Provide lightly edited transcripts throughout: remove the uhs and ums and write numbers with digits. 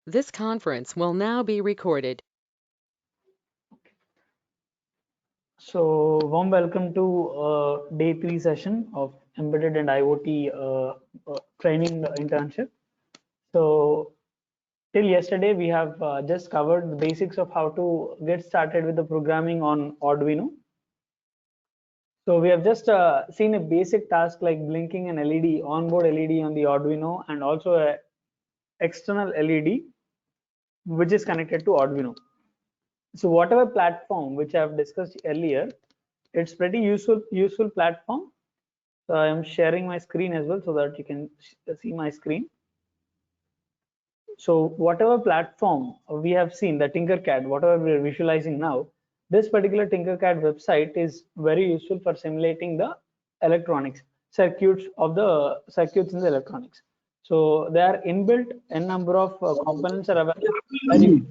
This conference will now be recorded. So, warm welcome to day 3 session of Embedded and IoT training internship. So, till yesterday, we have just covered the basics of how to get started with the programming on Arduino. So, we have just seen a basic task like blinking an LED, onboard LED on the Arduino, and also a external LED which is connected to Arduino. So whatever platform which I have discussed earlier, it's pretty useful platform. So I am sharing my screen as well so that you can see my screen. So whatever platform we have seen, the Tinkercad, whatever we are visualizing now, this particular Tinkercad website is very useful for simulating the electronics circuits in the electronics. So they are inbuilt, a number of components are available.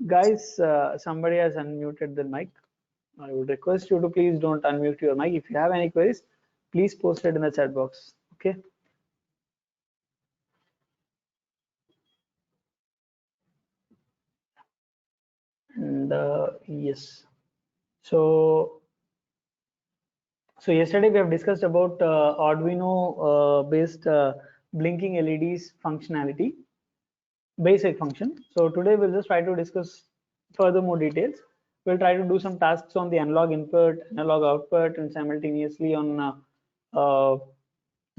Guys, somebody has unmuted the mic. I would request you to please don't unmute your mic. If you have any queries, please post it in the chat box. Okay. And yes. So yesterday we have discussed about Arduino based blinking LEDs functionality, basic function. So today we'll just try to discuss further more details. We'll try to do some tasks on the analog input, analog output, and simultaneously on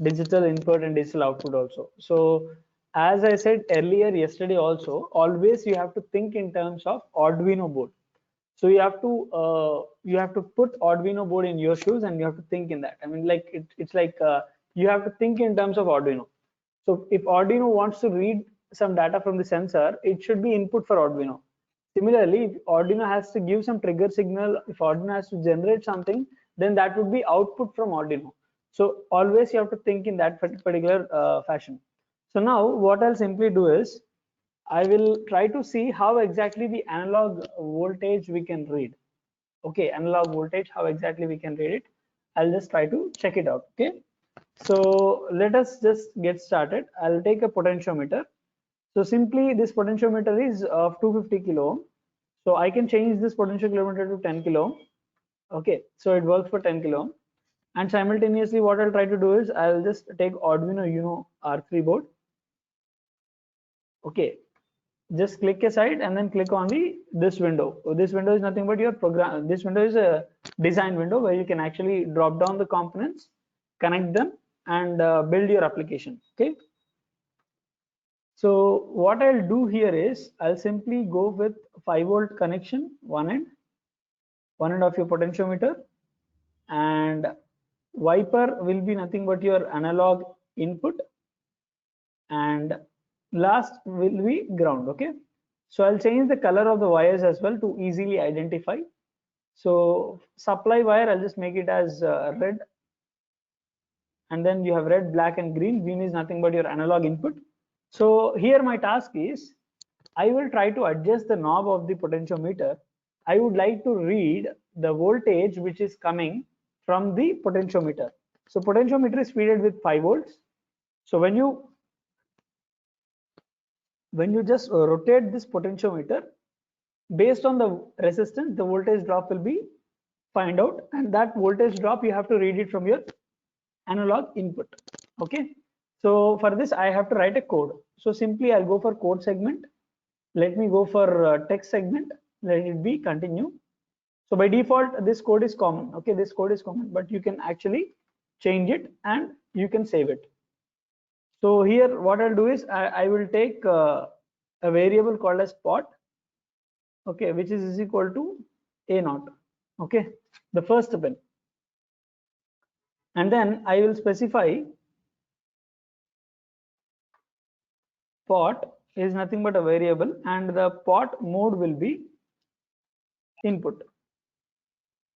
digital input and digital output also. So as I said earlier yesterday also, always you have to think in terms of Arduino board. So you have to put Arduino board in your shoes and you have to think in that. I mean, like it's like you have to think in terms of Arduino. So if Arduino wants to read some data from the sensor, it should be input for Arduino. Similarly, if Arduino has to give some trigger signal, if Arduino has to generate something, then that would be output from Arduino. So always you have to think in that particular fashion. So now what I'll simply do is I will try to see how exactly the analog voltage we can read. Okay, analog voltage, how exactly we can read it. I'll just try to check it out. Okay, so let us just get started. I'll take a potentiometer. So simply this potentiometer is of 250 kilo ohm. So I can change this potentiometer to 10 kilo ohm. Okay, so it works for 10 kilo ohm. And simultaneously what I'll try to do is I'll just take Arduino Uno R3 board. Okay, just click aside and then click on this window. So this window is nothing but your program. This window is a design window where you can actually drop down the components, connect them, and build your application. Okay, so what I'll do here is I'll simply go with 5-volt connection, one end of your potentiometer, and wiper will be nothing but your analog input, and last will be ground. Okay, so I'll change the color of the wires as well to easily identify. So supply wire, I'll just make it as red, and then you have red, black, and green. Green is nothing but your analog input. So here my task is I will try to adjust the knob of the potentiometer. I would like to read the voltage which is coming from the potentiometer. So potentiometer is fed with 5 volts. So when you just rotate this potentiometer, based on the resistance, the voltage drop will be find out, and that voltage drop you have to read it from your analog input. Okay, so for this I have to write a code. So simply I'll go for code segment. Let me go for text segment. Let it be continue. So by default this code is common. Okay, this code is common, but you can actually change it and you can save it. So here what I'll do is I will take a variable called as pot, okay, which is equal to a0, okay, the first pin, and then I will specify pot is nothing but a variable, and the pot mode will be input.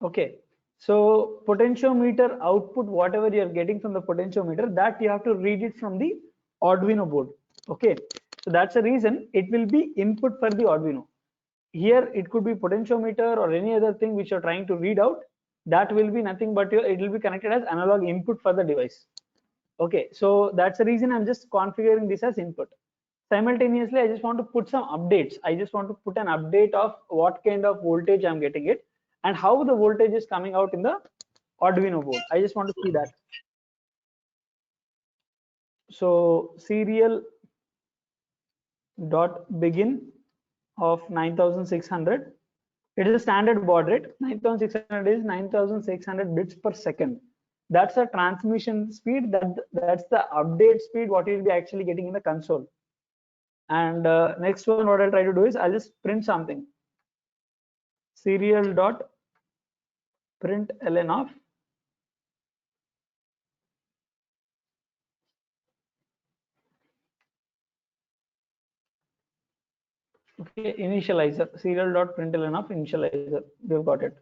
Okay, so potentiometer output, whatever you are getting from the potentiometer, that you have to read it from the Arduino board. Okay, so that's the reason it will be input for the Arduino. Here it could be potentiometer or any other thing which you're trying to read out. That will be nothing but it will be connected as analog input for the device. Okay, so that's the reason I'm just configuring this as input. Simultaneously, I just want to put some updates. I just want to put an update of what kind of voltage I'm getting it and how the voltage is coming out in the Arduino board. I just want to see that. So serial dot begin of 9600. It is a standard baud rate. 9600 is 9600 bits per second. That's a transmission speed. That's the update speed what you'll be actually getting in the console. And next one, what I'll try to do is I'll just print something. Serial dot print ln of okay initializer, serial dot println of initializer. We've got it.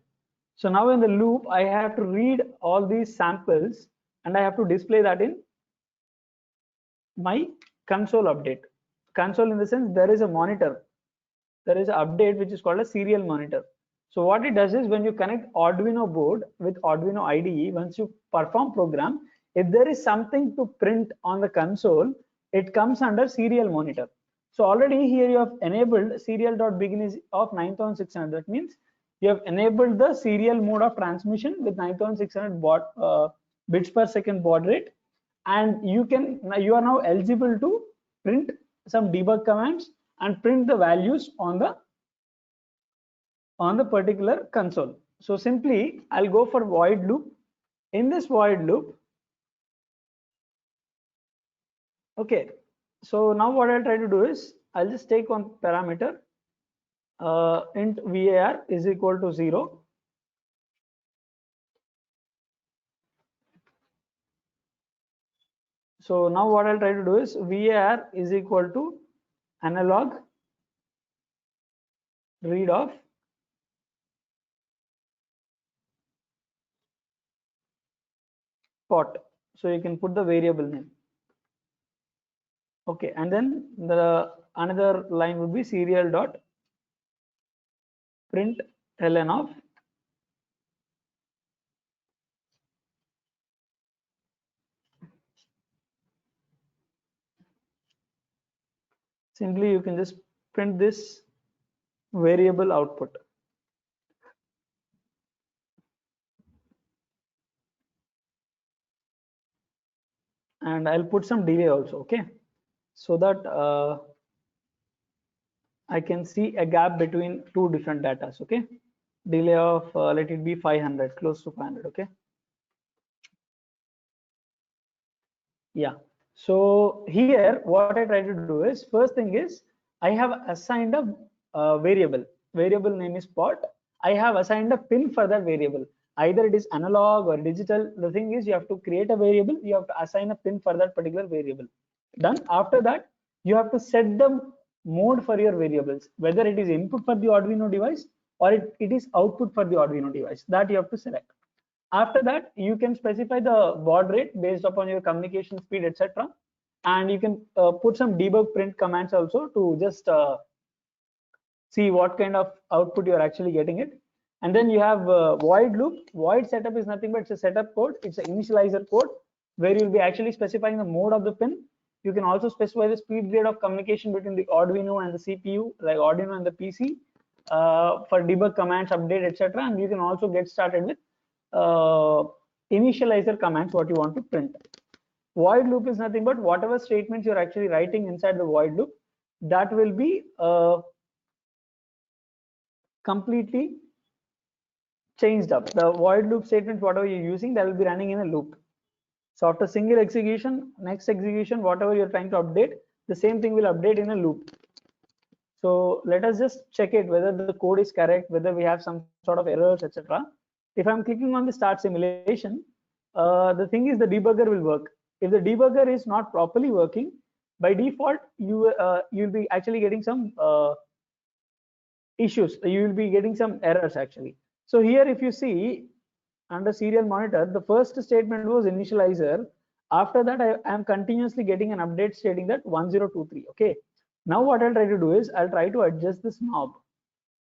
So now in the loop, I have to read all these samples and I have to display that in my console update. Console in the sense there is a monitor. There is an update which is called a serial monitor. So what it does is when you connect Arduino board with Arduino IDE, once you perform program, if there is something to print on the console, it comes under serial monitor. So already here you have enabled serial.begin is of 9600. That means you have enabled the serial mode of transmission with 9600 bits per second baud rate, and you are now eligible to print some debug commands and print the values on the particular console. So simply I'll go for void loop. In this void loop, okay, so now what I'll try to do is I'll just take one parameter, int var is equal to 0. So now what I'll try to do is var is equal to analog read of pot. So you can put the variable name. Okay, and then the another line would be serial dot print ln of simply you can just print this variable output. And I'll put some delay also, okay, so that I can see a gap between two different datas. Okay, delay of let it be 500, close to 500. Okay, yeah. So here what I try to do is, first thing is I have assigned a variable name is pot. I have assigned a pin for that variable. Either it is analog or digital. The thing is you have to create a variable, you have to assign a pin for that particular variable. Done. After that, you have to set the mode for your variables, whether it is input for the Arduino device or it is output for the Arduino device. That you have to select. After that, you can specify the baud rate based upon your communication speed, etc. And you can put some debug print commands also to just see what kind of output you're actually getting it. And then you have void loop. Void setup is nothing but it's a setup code. It's an initializer code where you'll be actually specifying the mode of the pin. You can also specify the speed grade of communication between the Arduino and the CPU, like Arduino and the PC, for debug commands, update, etc. And you can also get started with initializer commands, what you want to print. Void loop is nothing but whatever statements you're actually writing inside the void loop, that will be completely changed up. The void loop statements, whatever you're using, that will be running in a loop. So after single execution, next execution, whatever you're trying to update, the same thing will update in a loop. So let us just check it whether the code is correct, whether we have some sort of errors, etc. If I'm clicking on the start simulation, the thing is the debugger will work. If the debugger is not properly working, by default you'll be actually getting some issues. You will be getting some errors actually. So here if you see under serial monitor, the first statement was initializer. After that I am continuously getting an update stating that 1023. Okay, now what I'll try to do is I'll try to adjust this knob.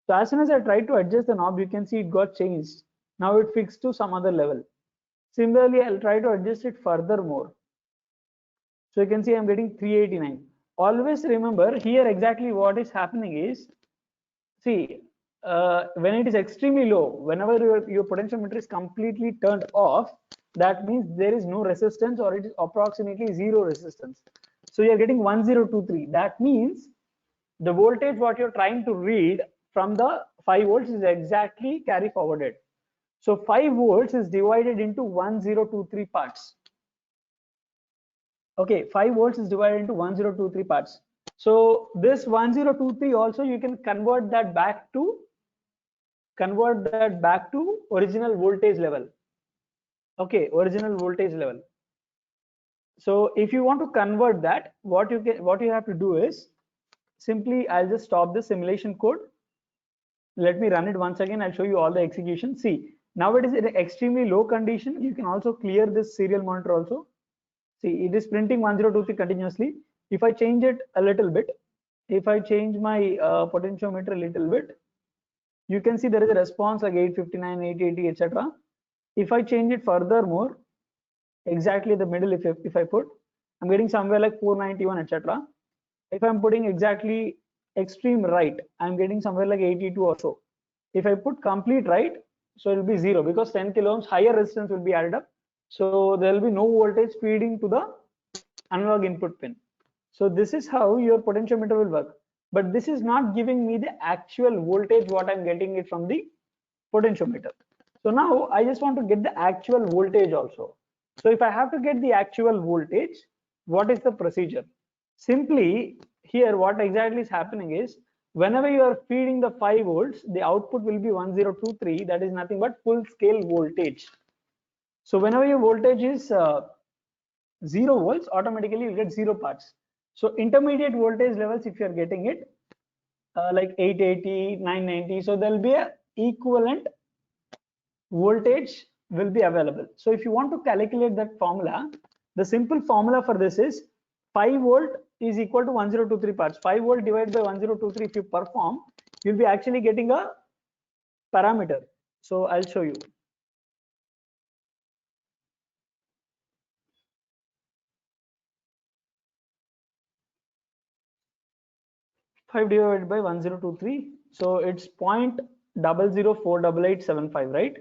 So as soon as I try to adjust the knob, you can see it got changed. Now it fixed to some other level. Similarly, I'll try to adjust it furthermore. So you can see I'm getting 389. Always remember here exactly what is happening is, see, when it is extremely low, whenever your potentiometer is completely turned off, that means there is no resistance or it is approximately zero resistance. So you're getting 1023. That means the voltage what you're trying to read from the 5 volts is exactly carry forwarded. So 5 volts is divided into 1023 parts. Okay, 5 volts is divided into 1023 parts. So this 1023 also you can convert that back to original voltage level. Okay, original voltage level. So if you want to convert that, what you have to do is simply, I'll just stop the simulation code. Let me run it once again. I'll show you all the execution. See, now it is in extremely low condition. You can also clear this serial monitor also. See, it is printing 1023 continuously. If I change it a little bit, if I change my potentiometer a little bit, you can see there is a response like 859, 880, etc. If I change it furthermore, exactly the middle, if I put, I'm getting somewhere like 491, etc. If I'm putting exactly extreme right, I'm getting somewhere like 82 or so. If I put complete right, so it will be 0 because 10 kilo ohms higher resistance will be added up. So there will be no voltage feeding to the analog input pin. So this is how your potentiometer will work. But this is not giving me the actual voltage what I'm getting it from the potentiometer. So now I just want to get the actual voltage also. So if I have to get the actual voltage, what is the procedure? Simply here what exactly is happening is, whenever you are feeding the 5 volts, the output will be 1023. That is nothing but full scale voltage. So whenever your voltage is 0 volts, automatically you get 0 parts. So intermediate voltage levels, if you are getting it like 880, 990, so there will be a equivalent voltage will be available. So if you want to calculate that formula, the simple formula for this is 5 volt is equal to 1023 parts. 5 volt divided by 1023, if you perform, you'll be actually getting a parameter. So I'll show you. 5 divided by 1023, so it's 0.00048875, right?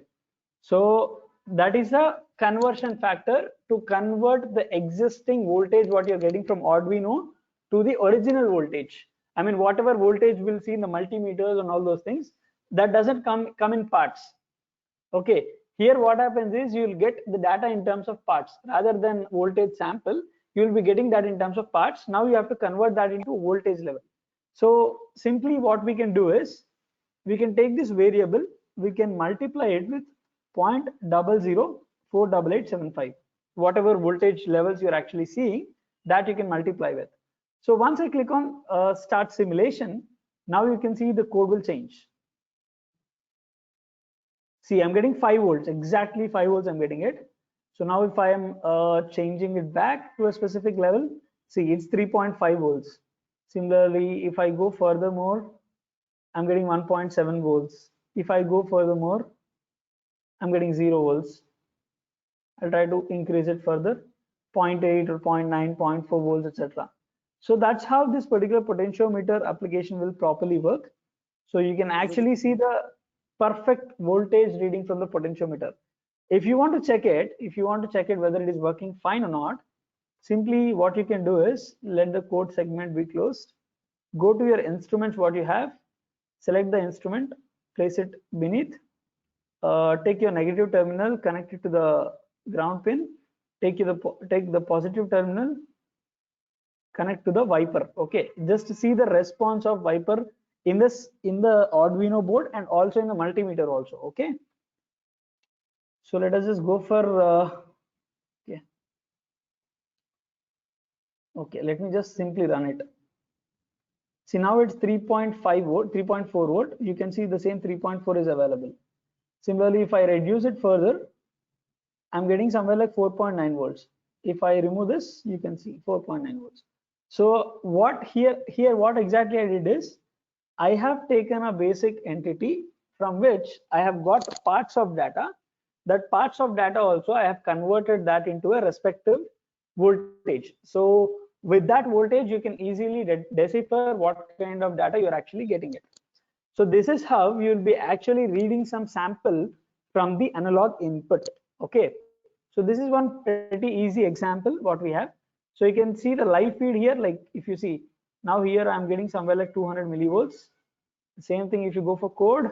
So that is a conversion factor to convert the existing voltage what you're getting from Arduino to the original voltage. I mean, whatever voltage we'll see in the multimeters and all those things, that doesn't come in parts. Okay, here what happens is you'll get the data in terms of parts rather than voltage sample. You'll be getting that in terms of parts. Now you have to convert that into voltage level. So simply what we can do is, we can take this variable, we can multiply it with 0.00048875. Whatever voltage levels you're actually seeing, that you can multiply with. So once I click on start simulation, now you can see the code will change. See, I'm getting 5 volts, exactly 5 volts I'm getting it. So now if I am changing it back to a specific level, see, it's 3.5 volts. Similarly, if I go furthermore, I'm getting 1.7 volts. If I go furthermore, I'm getting 0 volts. I'll try to increase it further, 0.8 or 0.9, 0.4 volts, etc. So that's how this particular potentiometer application will properly work. So you can actually see the perfect voltage reading from the potentiometer. If you want to check it, whether it is working fine or not, simply what you can do is, let the code segment be closed. Go to your instruments what you have, select the instrument, place it beneath, take your negative terminal, connect it to the ground pin, take the positive terminal, connect to the Viper. Okay, just to see the response of Viper in the Arduino board and also in the multimeter also. Okay, so let us just go for okay, let me just simply run it. See, now it's 3.5 volt, 3.4 volt. You can see the same 3.4 is available. Similarly, if I reduce it further, I'm getting somewhere like 4.9 volts. If I remove this, you can see 4.9 volts. So what what exactly I did is, I have taken a basic entity from which I have got parts of data. That parts of data also I have converted that into a respective voltage. So with that voltage, you can easily decipher what kind of data you're actually getting it. So this is how you'll be actually reading some sample from the analog input. Okay. So this is one pretty easy example what we have. So you can see the live feed here. Like if you see now here, I'm getting somewhere like 200 millivolts. Same thing if you go for code,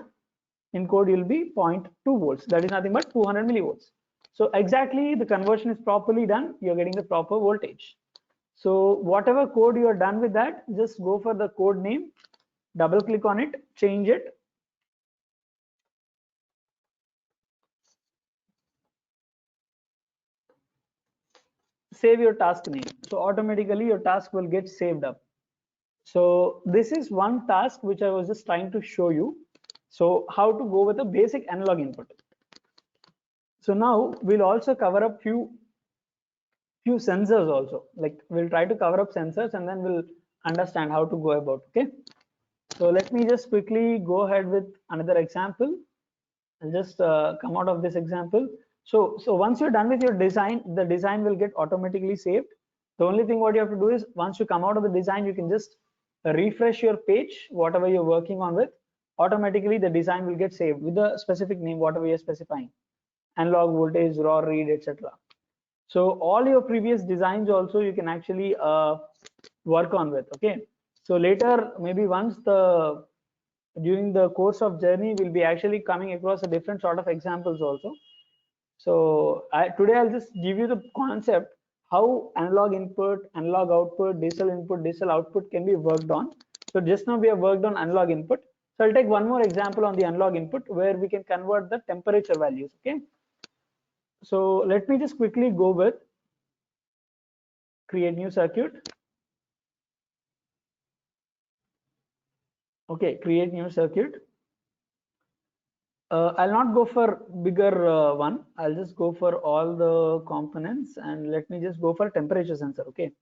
in code you'll be 0.2 volts. That is nothing but 200 millivolts. So exactly the conversion is properly done. You're getting the proper voltage. So whatever code you are done with that, just go for the code name, double click on it, change it. Save your task name. So automatically your task will get saved up. So this is one task which I was just trying to show you. So how to go with a basic analog input. So now we'll also cover up few sensors also. Like we'll try to cover up sensors and then we'll understand how to go about. Okay. So let me just quickly go ahead with another example. I'll just come out of this example. So once you're done with your design, the design will get automatically saved. The only thing what you have to do is once you come out of the design, you can just refresh your page, whatever you're working on with. Automatically the design will get saved with the specific name, whatever you're specifying, analog voltage, raw read, etc. So all your previous designs also you can actually work on with. Okay. So later, maybe once during the course of journey, we'll be actually coming across a different sort of examples also. So today I'll just give you the concept how analog input, analog output, digital input, digital output can be worked on. So just now we have worked on analog input. So I'll take one more example on the analog input where we can convert the temperature values. Okay. So let me just quickly go with create new circuit. Okay, create new circuit. I'll not go for bigger one. I'll just go for all the components and let me just go for temperature sensor. Okay.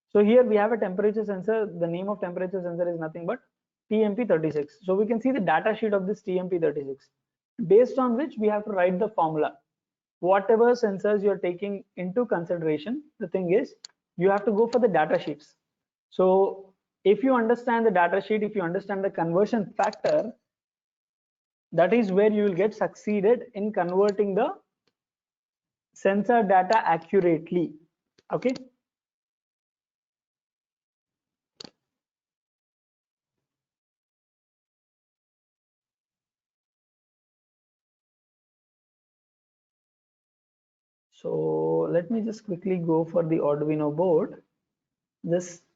So here we have a temperature sensor. The name of temperature sensor is nothing but TMP36. So we can see the data sheet of this TMP36, based on which we have to write the formula. Whatever sensors you're taking into consideration, the thing is you have to go for the data sheets. So if you understand the data sheet, if you understand the conversion factor, that is where you will get succeeded in converting the sensor data accurately. Okay. So let me just quickly go for the Arduino board.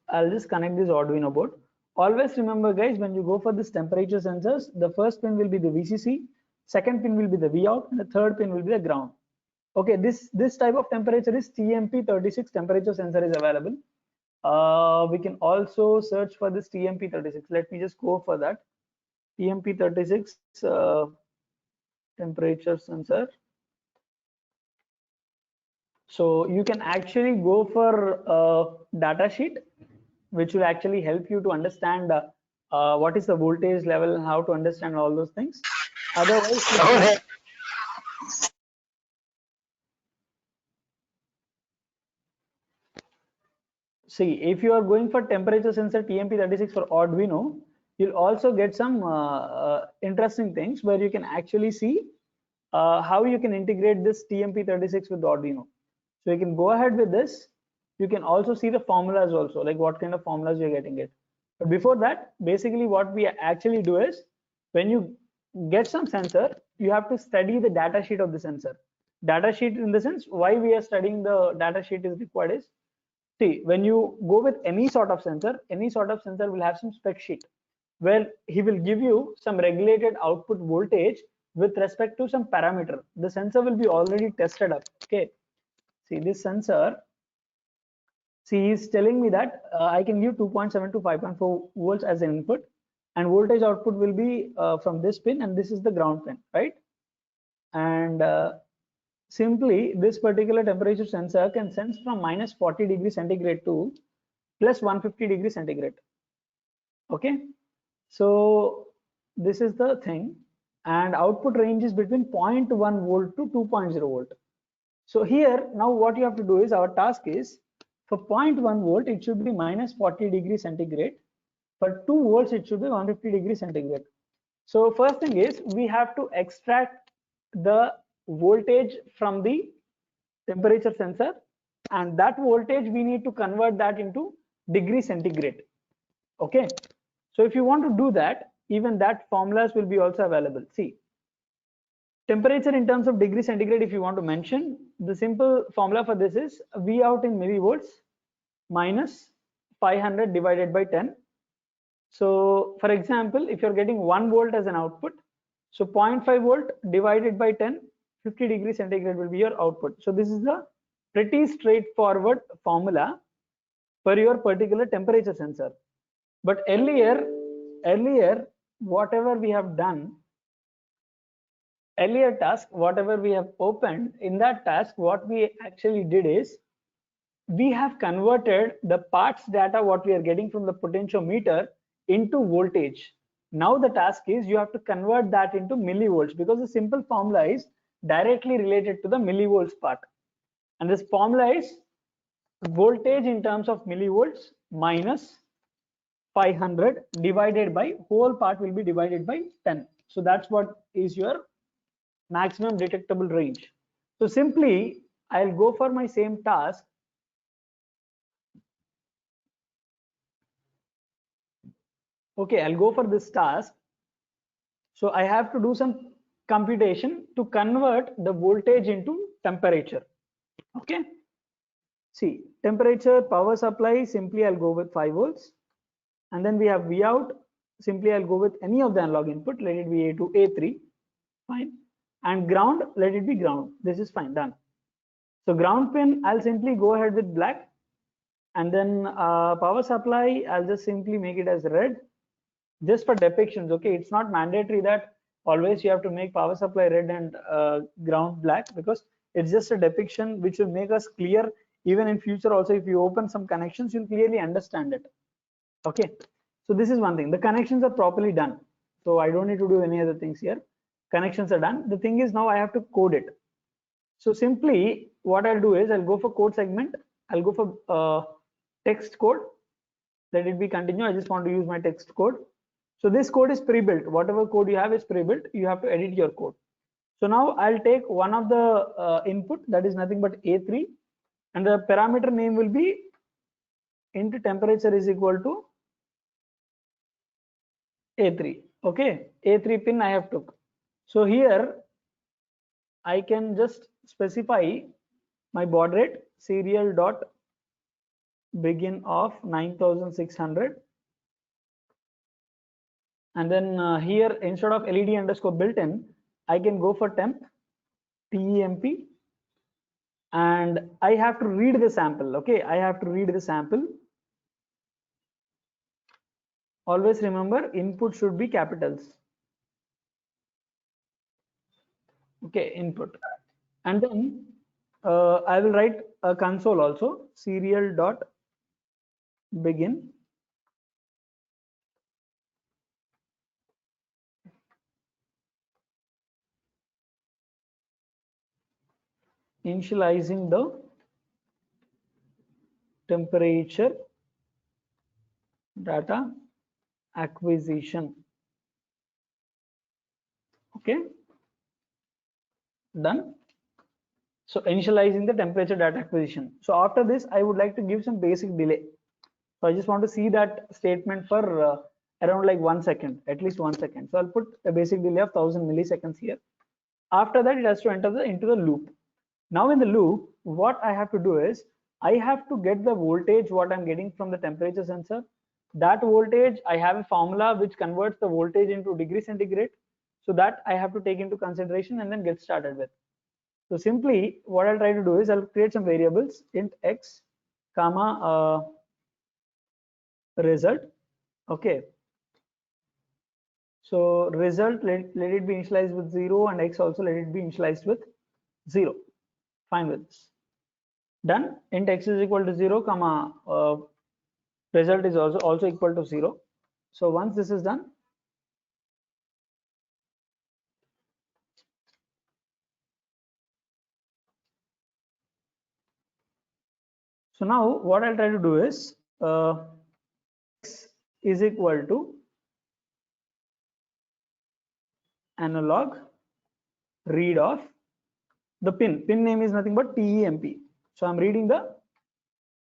I'll just connect this Arduino board. Always remember guys, when you go for this temperature sensors, the first pin will be the VCC, second pin will be the Vout, and the third pin will be the ground. Okay, this type of temperature is TMP36 temperature sensor is available. We can also search for this TMP36. Let me just go for that. TMP36 temperature sensor. So you can actually go for a data sheet, which will actually help you to understand what is the voltage level and how to understand all those things. Otherwise, see, if you are going for temperature sensor TMP36 for Arduino, you'll also get some interesting things where you can actually see how you can integrate this TMP36 with Arduino. So you can go ahead with this. You can also see the formulas also, like what kind of formulas you're getting it. But before that, basically what we actually do is when you get some sensor, you have to study the data sheet of the sensor. Data sheet in the sense why we are studying the data sheet is required is, see, when you go with any sort of sensor will have some spec sheet where he will give you some regulated output voltage with respect to some parameter. The sensor will be already tested up. Okay. See this sensor. See, he's telling me that I can give 2.7 to 5.4 volts as an input, and voltage output will be from this pin, and this is the ground pin, right? And simply this particular temperature sensor can sense from minus 40 degrees centigrade to plus 150 degrees centigrade. Okay, so this is the thing, and output range is between 0.1 volt to 2.0 volt. So here now what you have to do is, our task is For 0.1 volt, it should be minus 40 degrees centigrade. For 2 volts, it should be 150 degrees centigrade. So first thing is we have to extract the voltage from the temperature sensor, and that voltage we need to convert that into degree centigrade. Okay, so if you want to do that, even that formulas will be also available. See, temperature in terms of degree centigrade, if you want to mention, the simple formula for this is V out in millivolts minus 500 divided by 10. So for example, if you're getting 1 volt as an output, so 0.5 volt divided by 10, 50 degrees centigrade will be your output. So this is the pretty straightforward formula for your particular temperature sensor. But earlier, whatever we have done, earlier task, whatever we have opened, in that task, what we actually did is, we have converted the parts data, what we are getting from the potentiometer, into voltage. Now the task is you have to convert that into millivolts, because the simple formula is directly related to the millivolts part. And this formula is voltage in terms of millivolts minus 500 divided by, whole part will be divided by 10. So that's what is your maximum detectable range. So simply I'll go for my same task. Okay, I'll go for this task. So I have to do some computation to convert the voltage into temperature. Okay, see, temperature, power supply, simply I'll go with 5 volts. And then we have V out, simply I'll go with any of the analog input, let it be A2, A3, fine. And ground, let it be ground. This is fine, done. So ground pin, I'll simply go ahead with black. And then power supply, I'll just simply make it as red, just for depictions. Okay, it's not mandatory that always you have to make power supply red and ground black, because it's just a depiction which will make us clear. Even in future also, if you open some connections, you'll clearly understand it. Okay, so this is one thing. The connections are properly done, so I don't need to do any other things here. Connections are done. The thing is, now I have to code it. So simply what I'll do is I'll go for code segment. I'll go for text code. Let it be continue. I just want to use my text code. So this code is pre-built. Whatever code you have is pre-built. You have to edit your code. So now I'll take one of the input, that is nothing but A3, and the parameter name will be into temperature is equal to A3. Okay, A3 pin I have took. So here I can just specify my baud rate, serial dot begin of 9600, and then here instead of LED underscore built-in, I can go for temp, temp, and I have to read the sample. Okay, I have to read the sample. Always remember, input should be capitals. Okay, input, and then I will write a console also, serial dot begin initializing the temperature data acquisition. Okay, done. So initializing the temperature data acquisition. So after this, I would like to give some basic delay. So I just want to see that statement for around like 1 second, at least 1 second. So I'll put a basic delay of 1000 milliseconds here. After that, it has to enter into the loop. Now in the loop, what I have to do is I have to get the voltage what I'm getting from the temperature sensor. That voltage, I have a formula which converts the voltage into degree centigrade. So that I have to take into consideration and then get started with. So simply what I'll try to do is I'll create some variables, int x comma result. Okay, so result, let it be initialized with 0, and x also let it be initialized with 0. Fine with this. Done. Int x is equal to 0 comma result is also equal to 0. So once this is done, So now what I'll try to do is x is equal to analog read of the pin name is nothing but TEMP. So I'm reading the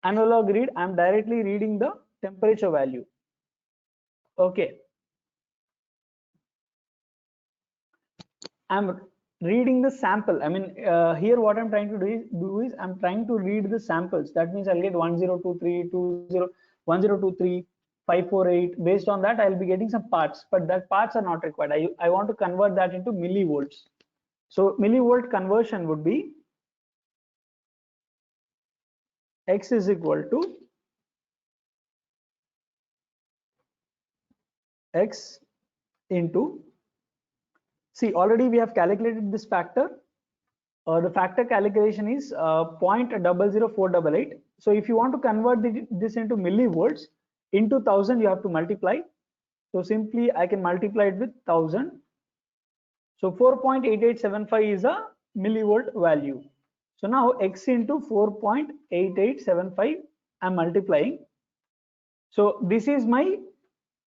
analog read. I'm directly reading the temperature value. Okay, I'm reading the sample. I mean, here what I'm trying to do is I'm trying to read the samples. That means I'll get 1023, 1023, 548. Based on that, I'll be getting some parts, but that parts are not required. I want to convert that into millivolts. So millivolt conversion would be x is equal to x into, see, already we have calculated this factor. The factor calculation is 0.00488. So if you want to convert this into millivolts into 1000, you have to multiply. So simply I can multiply it with 1000. So 4.8875 is a millivolt value. So now x into 4.8875, I'm multiplying. So this is my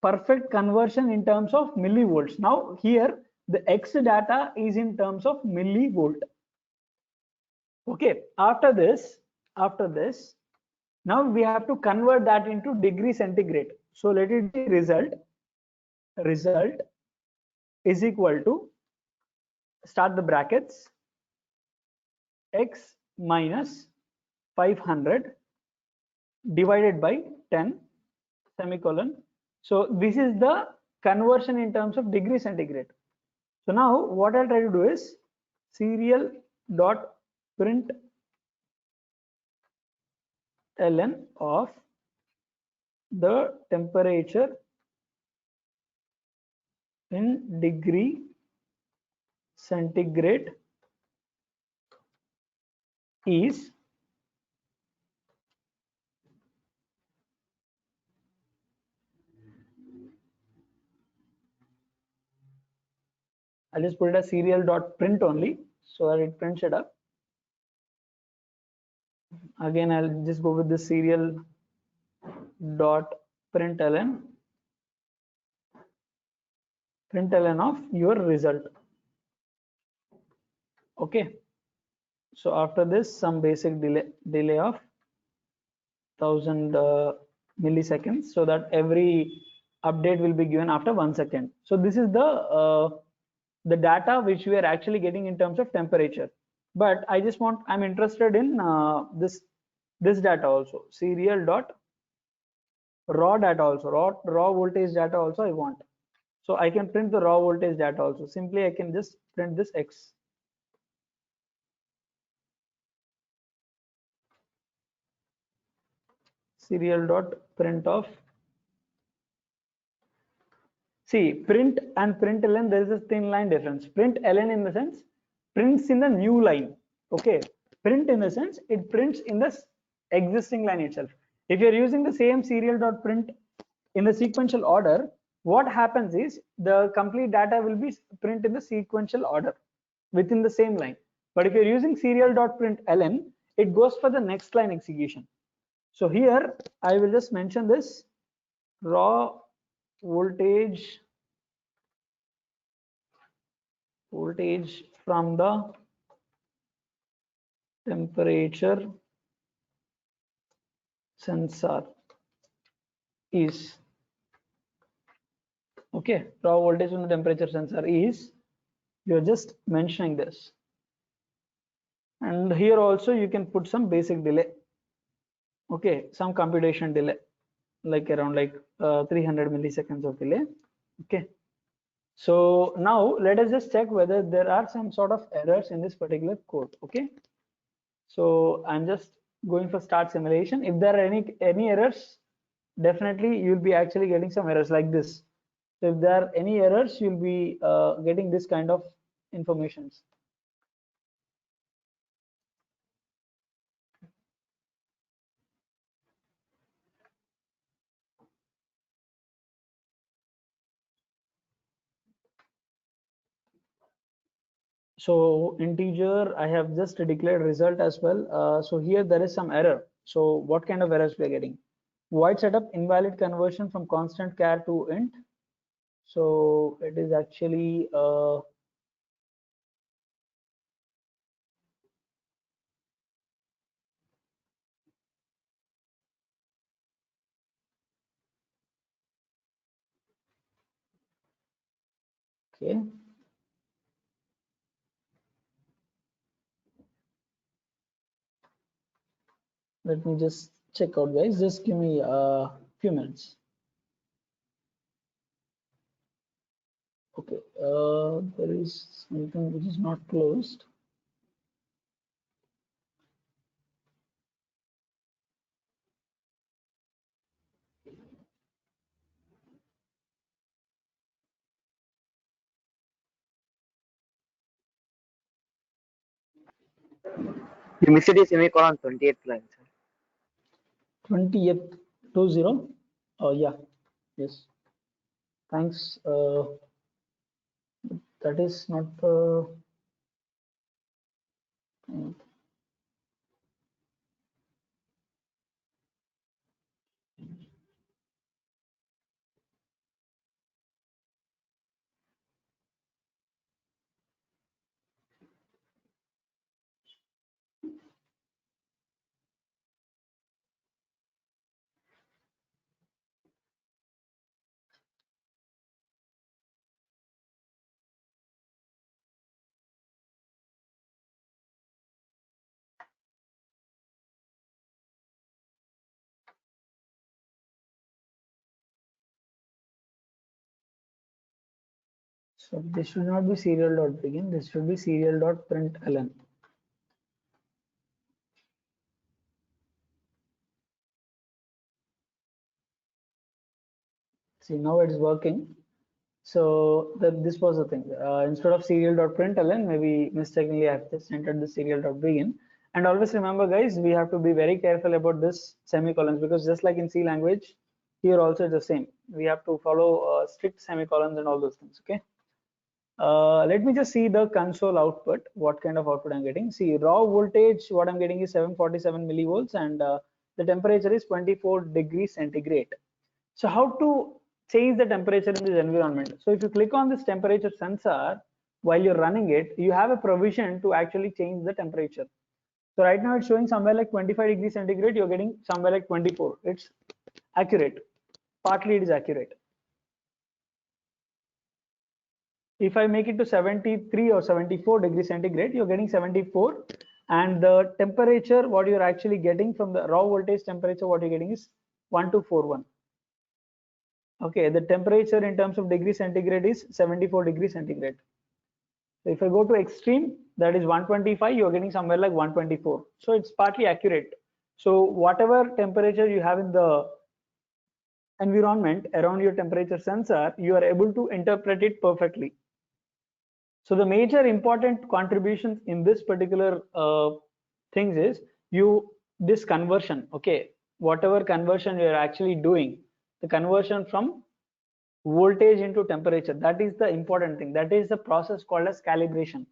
perfect conversion in terms of millivolts. Now here the x data is in terms of millivolt. Okay, after this, now we have to convert that into degree centigrade. So let it be result is equal to, start the brackets, x minus 500 divided by 10 semicolon. So this is the conversion in terms of degree centigrade. So now what I'll try to do is serial dot print ln of the temperature in degree centigrade is I'll just put it as serial dot print only so that it prints it up. Again, I'll just go with the serial dot println of your result. Okay, so after this, some basic delay of 1000 milliseconds, so that every update will be given after 1 second. So this is the data which we are actually getting in terms of temperature. But I'm interested in this data also, serial dot raw data also, raw voltage data also I want. So I can print the raw voltage data also. Simply I can just print this x. Serial dot print of, see, print and println, there is a thin line difference. Print ln in the sense prints in the new line. Okay, print in the sense it prints in the existing line itself. If you're using the same serial dot print in the sequential order, what happens is the complete data will be print in the sequential order within the same line. But if you're using serial dot print ln, it goes for the next line execution. So here I will just mention this raw voltage from the temperature sensor is, okay, raw voltage from the temperature sensor is, you're just mentioning this, and here also you can put some basic delay, okay, some computation delay, like around 300 milliseconds of delay. Okay, so now let us just check whether there are some sort of errors in this particular code. Okay, so I'm just going for start simulation. If there are any errors, definitely you'll be actually getting some errors like this. So if there are any errors, you'll be getting this kind of informations. So integer, I have just declared result as well. So here there is some error. So what kind of errors we are getting? Void setup, invalid conversion from constant char to int. So it is actually okay. Let me just check out, guys. Just give me a few minutes. Okay, there is something which is not closed. You missed a semicolon 28th line, sir. 20th 20. Oh yeah, yes. Thanks. That is not the. So this should not be serial dot begin. This should be serial dot println. See, now it's working. So this was the thing. Instead of serial.println, maybe mistakenly I've just entered the serial.begin. And always remember, guys, we have to be very careful about this semicolons, because just like in C language, here also it's the same. We have to follow strict semicolons and all those things. Okay. Let me just see the console output. What kind of output I'm getting? See, raw voltage, what I'm getting is 747 millivolts, and the temperature is 24 degrees centigrade. So how to change the temperature in this environment? So if you click on this temperature sensor while you're running it, you have a provision to actually change the temperature. So right now it's showing somewhere like 25 degrees centigrade. You're getting somewhere like 24. It's accurate. Partly it is accurate. If I make it to 73 or 74 degrees centigrade, you're getting 74. And the temperature, what you're actually getting from the raw voltage temperature, what you're getting is 1241. Okay, the temperature in terms of degree centigrade is 74 degrees centigrade. So if I go to extreme, that is 125, you're getting somewhere like 124. So it's partly accurate. So whatever temperature you have in the environment around your temperature sensor, you are able to interpret it perfectly. So the major important contributions in this particular things is this conversion. Okay, whatever conversion you are actually doing, the conversion from voltage into temperature, that is the important thing. That is the process called as calibration.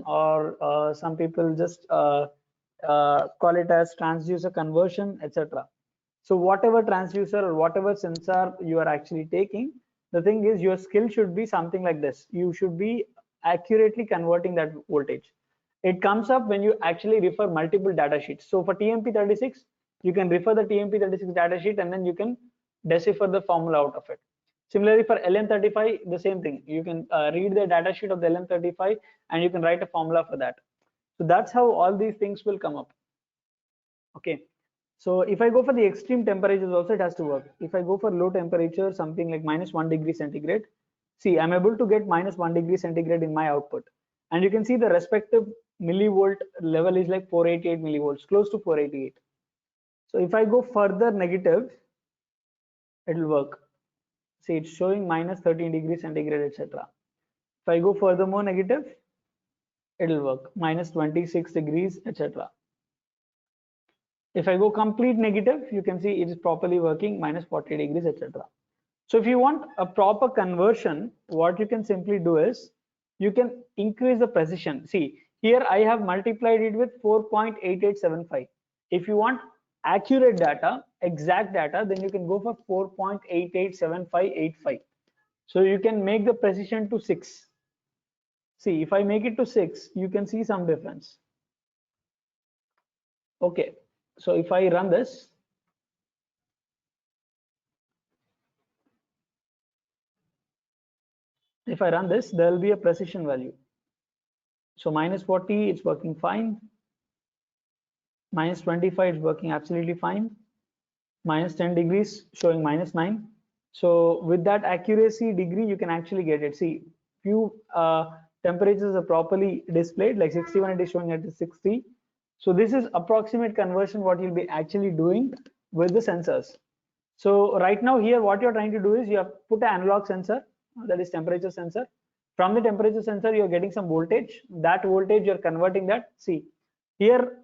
Or some people just call it as transducer conversion, etc. So whatever transducer or whatever sensor you are actually taking, the thing is your skill should be something like this. You should be accurately converting that voltage. It comes up when you actually refer multiple data sheets. So for TMP36, you can refer the TMP36 data sheet and then you can decipher the formula out of it. Similarly, for LM35, the same thing. You can read the data sheet of the LM35 and you can write a formula for that. So that's how all these things will come up. Okay. So if I go for the extreme temperatures also, it has to work. If I go for low temperature, something like -1 degree centigrade, see, I'm able to get -1 degree centigrade in my output. And you can see the respective millivolt level is like 488 millivolts, close to 488. So if I go further negative, it will work. See, it's showing -13 degrees centigrade, etc. If I go furthermore negative, it will work -26 degrees, etc. If I go complete negative, you can see it is properly working -40 degrees, etc. So if you want a proper conversion, what you can simply do is you can increase the precision. See, here I have multiplied it with 4.8875. If you want accurate data, exact data, then you can go for 4.887585. So you can make the precision to 6. See, if I make it to 6, you can see some difference. Okay, so if I run this, there will be a precision value. So minus 40, it's working fine. Minus 25, it's working absolutely fine. Minus 10 degrees, showing minus 9. So with that accuracy degree, you can actually get it. See, few temperatures are properly displayed, like 61, it is showing at 60. So this is approximate conversion what you'll be actually doing with the sensors. So right now here, what you're trying to do is you have put an analog sensor, that is temperature sensor. From the temperature sensor, you're getting some voltage. That voltage, you're converting that. See, here,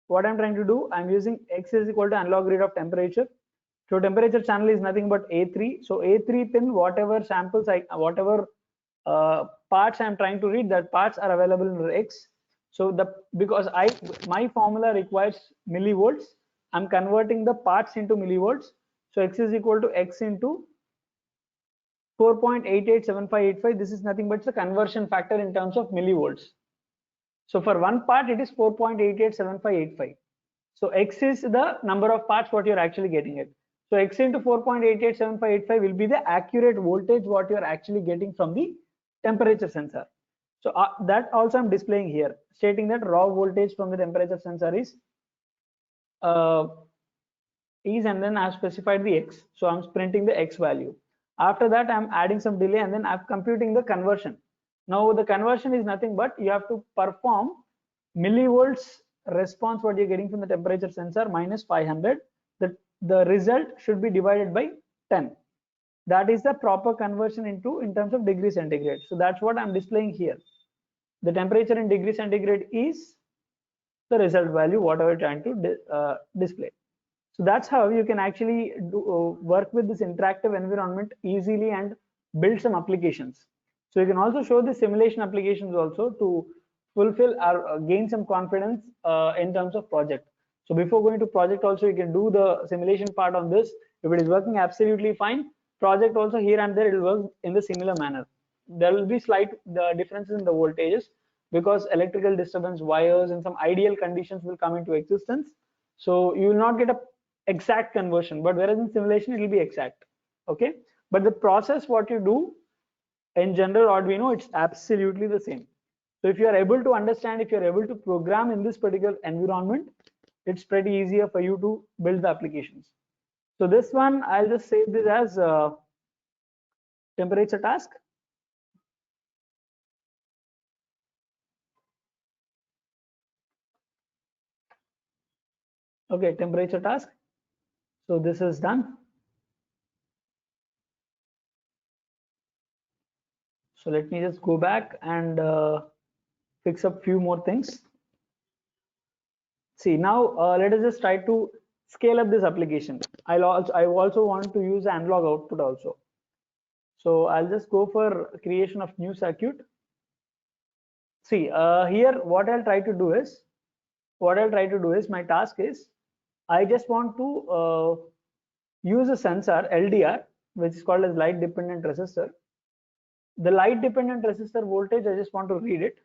what I'm trying to do, I'm using X is equal to analog read of temperature. So temperature channel is nothing but A3. So A3 pin, whatever samples, whatever parts I'm trying to read, that parts are available in X. So because my formula requires millivolts, I'm converting the parts into millivolts. So X is equal to X into 4.887585. This is nothing but the conversion factor in terms of millivolts. So for one part, it is 4.887585. So X is the number of parts what you're actually getting it. So X into 4.887585 will be the accurate voltage what you're actually getting from the temperature sensor. So that also I'm displaying here, stating that raw voltage from the temperature sensor is and then I've specified the X. So I'm printing the X value. After that, I'm adding some delay and then I'm computing the conversion. Now the conversion is nothing but you have to perform millivolts response what you're getting from the temperature sensor minus 500. The result should be divided by 10. That is the proper conversion in terms of degree centigrade. So that's what I'm displaying here. The temperature in degree centigrade is the result value whatever you're trying to display. So that's how you can actually work with this interactive environment easily and build some applications. So you can also show the simulation applications also to fulfill or gain some confidence in terms of project. So before going to project also, you can do the simulation part on this. If it is working absolutely fine, project also here and there it will work in the similar manner. There will be slight differences in the voltages because electrical disturbance, wires, and some ideal conditions will come into existence. So you will not get a exact conversion, but whereas in simulation it will be exact. Okay, but the process what you do in general Arduino, it's absolutely the same. So if you are able to understand, if you're able to program in this particular environment, it's pretty easier for you to build the applications. So this one, I'll just save this as temperature task. Okay, temperature task. So this is done. So let me just go back and fix up few more things. See now, let us just try to scale up this application. I also want to use analog output also. So I'll just go for creation of new circuit. See here, what I'll try to do is my task is I just want to use a sensor LDR, which is called as light dependent resistor. The light dependent resistor voltage, I just want to read it.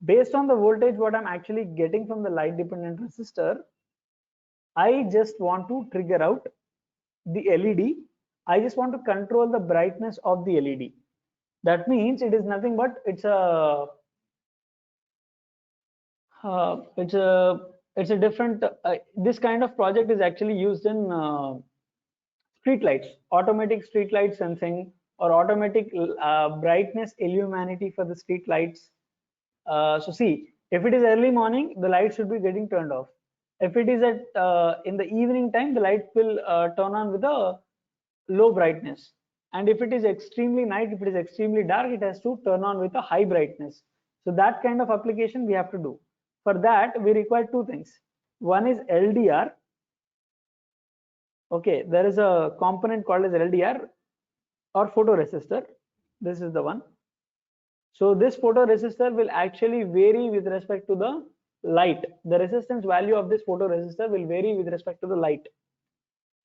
Based on the voltage what I'm actually getting from the light dependent resistor, I just want to trigger out the LED. I just want to control the brightness of the LED. That means it is nothing but it's a different this kind of project is actually used in street lights, automatic street light sensing, or automatic brightness illuminati for the street lights. So see, if it is early morning, the light should be getting turned off. If it is at in the evening time, the light will turn on with a low brightness. And if it is extremely night, if it is extremely dark, it has to turn on with a high brightness. So that kind of application we have to do. For that, we require two things. One is LDR. Okay, there is a component called as LDR or photoresistor. This is the one. So this photoresistor will actually vary with respect to the light. The resistance value of this photoresistor will vary with respect to the light.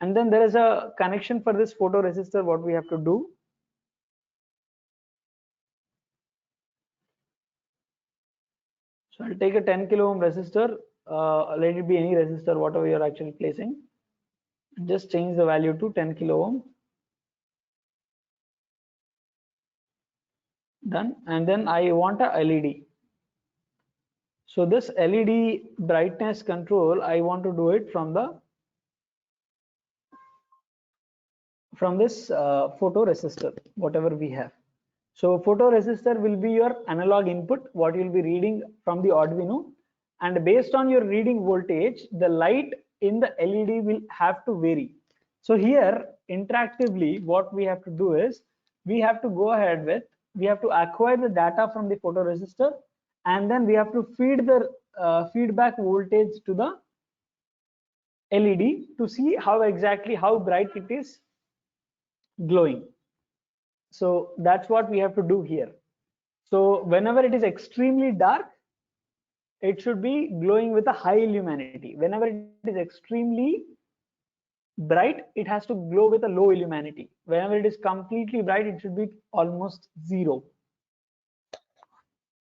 And then there is a connection for this photoresistor. What we have to do, so I'll take a 10 kilo ohm resistor, let it be any resistor, whatever you're actually placing, just change the value to 10 kilo ohm. Done. And then I want a LED. So this LED brightness control, I want to do it from this photoresistor, whatever we have. So photoresistor will be your analog input, what you'll be reading from the Arduino, and based on your reading voltage, the light in the LED will have to vary. So here interactively, what we have to do is we have to go ahead with, we have to acquire the data from the photoresistor, and then we have to feed the feedback voltage to the LED to see how bright it is glowing. So that's what we have to do here. So whenever it is extremely dark, it should be glowing with a high illuminity. Whenever it is extremely bright, it has to glow with a low illuminity. Whenever it is completely bright, it should be almost zero.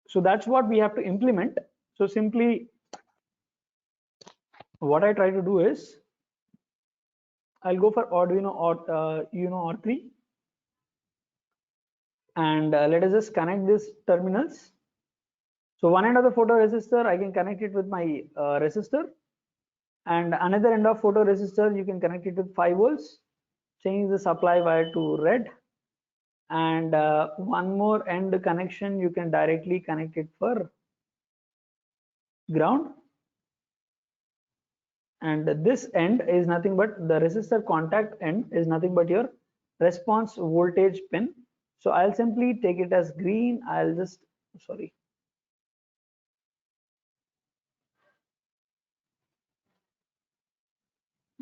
So that's what we have to implement. So simply what I try to do is I'll go for Arduino or Uno R3, and let us just connect these terminals. So one end of the photoresistor, I can connect it with my resistor, and another end of photoresistor, you can connect it with 5 volts. Change the supply wire to red, and one more end connection, you can directly connect it for ground. And this end is nothing but the resistor contact end is nothing but your response voltage pin. So I'll simply take it as green. I'll just, sorry.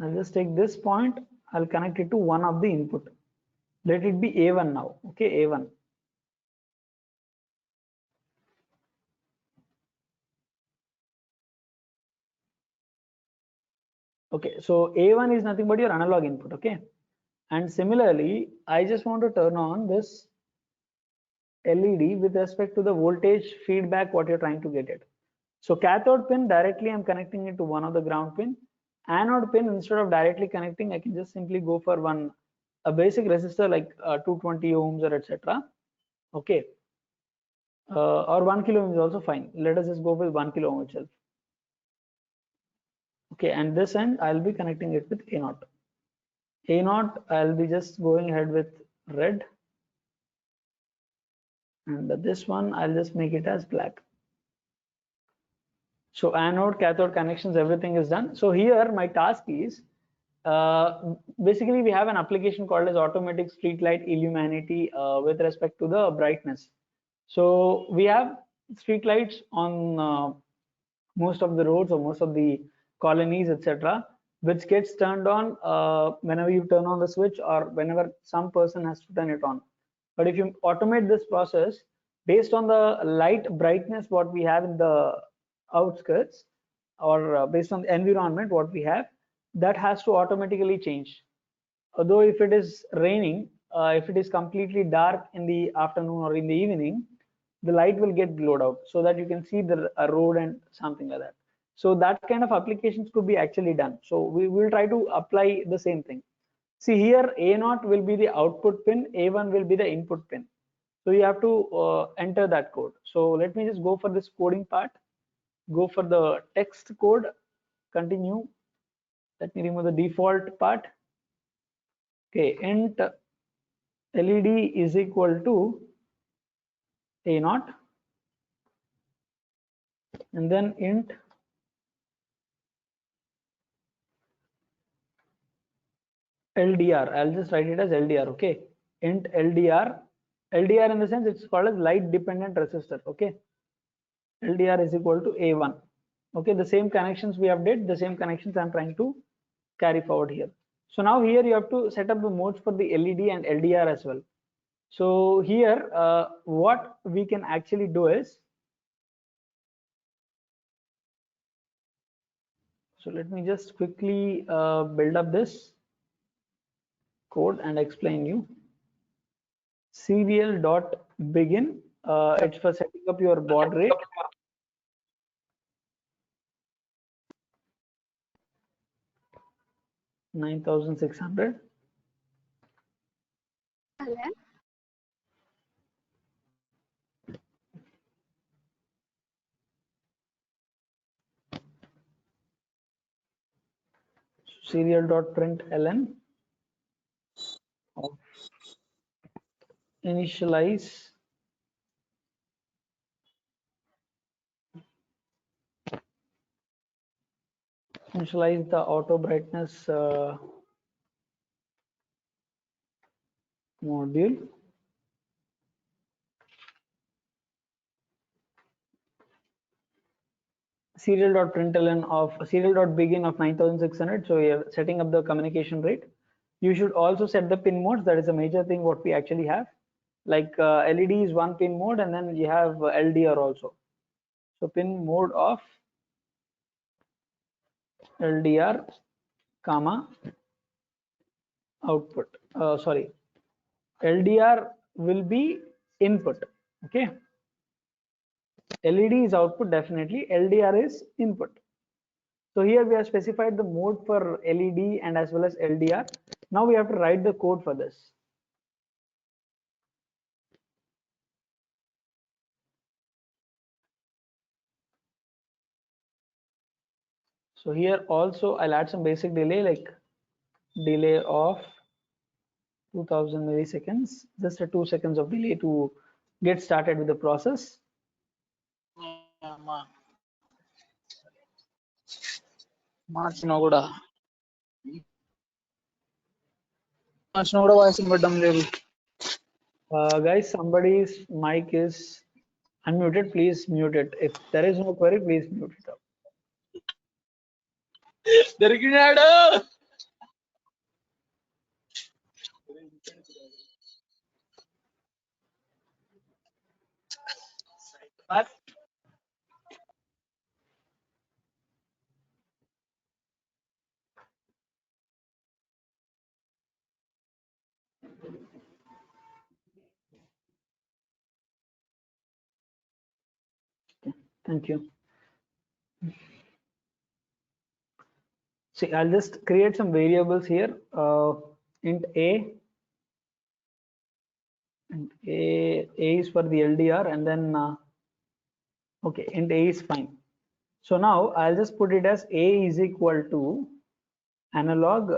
I'll just take this point. I'll connect it to one of the input. Let it be A1 now. Okay, A1. Okay, so A1 is nothing but your analog input. Okay, and similarly, I just want to turn on this LED with respect to the voltage feedback what you're trying to get it. So cathode pin, directly I'm connecting it to one of the ground pin. Anode pin, instead of directly connecting, I can just simply go for a basic resistor like 220 ohms or etc. Okay, or 1 kilo ohm is also fine. Let us just go with 1 kilo ohm itself. Okay, and this end I'll be connecting it with A0. A0, I'll be just going ahead with red, and this one I'll just make it as black. So anode, cathode connections, everything is done. So here my task is basically we have an application called as automatic street light illuminati with respect to the brightness. So we have street lights on most of the roads or most of the colonies, etc., which gets turned on whenever you turn on the switch or whenever some person has to turn it on. But if you automate this process based on the light brightness what we have in the outskirts, or based on the environment what we have, that has to automatically change. Although if it is raining, if it is completely dark in the afternoon or in the evening, the light will get glowed out so that you can see the road and something like that. So that kind of applications could be actually done. So we will try to apply the same thing. See here, A0 will be the output pin, A1 will be the input pin. So you have to enter that code. So let me just go for this coding part. Go for the text code, continue. Let me remove the default part. Okay, int LED is equal to A0, and then int LDR. I'll just write it as LDR. Okay, int LDR. LDR in the sense it's called as light dependent resistor. Okay, LDR is equal to A1. Okay, the same connections we have did, the same connections I'm trying to carry forward here. So now here you have to set up the modes for the LED and LDR as well. So here what we can actually do is So let me just quickly build up this code and explain you. Serial dot begin. It's for setting up your baud rate. 9,600. Serial dot println of initialize the auto brightness module. Serial.println of serial.begin of 9600. So you're setting up the communication rate. You should also set the pin modes. That is a major thing what we actually have. Like LED is one pin mode, and then you have LDR also. So pin mode of LDR, comma output. Sorry, LDR will be input. Okay. LED is output, definitely. LDR is input. So here we have specified the mode for LED and as well as LDR. Now we have to write the code for this. So here also I'll add some basic delay, like delay of 2000 milliseconds, just a 2 seconds of delay to get started with the process. Guys, somebody's mic is unmuted. Please mute it. If there is no query, please mute it up. Thank you. See, I'll just create some variables here. Int a, and a is for the LDR, and then okay, int a is fine. So now I'll just put it as a is equal to analog